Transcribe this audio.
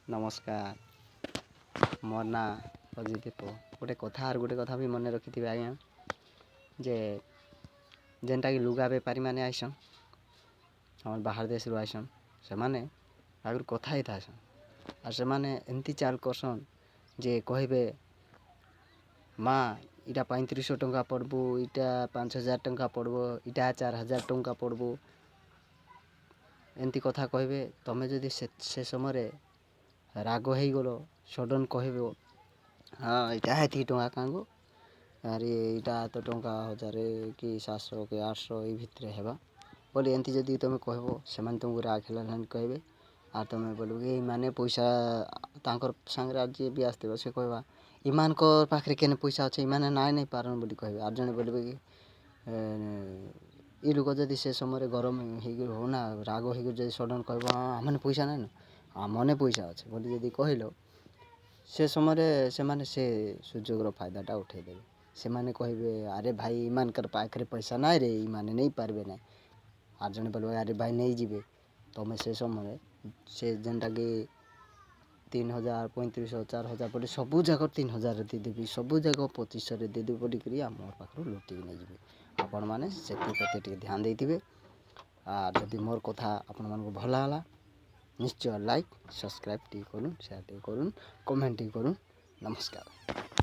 नमस्कार मोर ना अजिदीप गोटे कथा और गोटे कथा भी मन रखी आज्ञा जे जेनटा कि लुगा बेपारी मैंने आइसन हम बाहर देश आइसन से मैंने आगर कथा ही था और से मैंने एमती चाल करसन जे कहे माँ इटा 3500 टंका पड़बू इटा 5000 टंका पड़बो इटा 4000 टंका पड़बू एमती कथा कहे तमें जदि से समय राग हो गल सडन कह हाँ इटा हेती टंका कांगो अरे इटा तो टंका 1000 कि 700 कि 800 ये भितर है बोले एमती जदि तुम कह से तुमको राग है कहे आर तुम बोलो कि माने पैसा तांकर सांगे आज जी भी आसते से कहवा इमान पाखे केने पैसा अच्छे इमाने नाई नहीं पारन बोली कहे आर जड़े बोलबे कि ये लोक जदि से समय गरम हो ना राग हो जब सडन कह मैंने पैसा ना हाँ मने पैसा अच्छे बोली जदि कहल से समय से सुजोगर फायदाटा उठेदेवे से मैंने कहे अरे भाई ईमान पाखे पैसा ना रे इमाने नहीं पारबे ना आर जड़े बोल अरे भाई नहीं जीवे तुम से समय से जेनटा कि 3000 3500 4000 बोले सबू जाक 3000 देदेवी सबू जाक 2500 देदेवी बोलिकी मोर पाखर लुटिकी नहीं जी आपण मैंने से प्रति ध्यान देते आर जदि मोर कथा आपण मानक भल है निश्चय लाइक सब्सक्राइब टी करूँ शेयर टी करूँ कमेंट टी करूँ नमस्कार।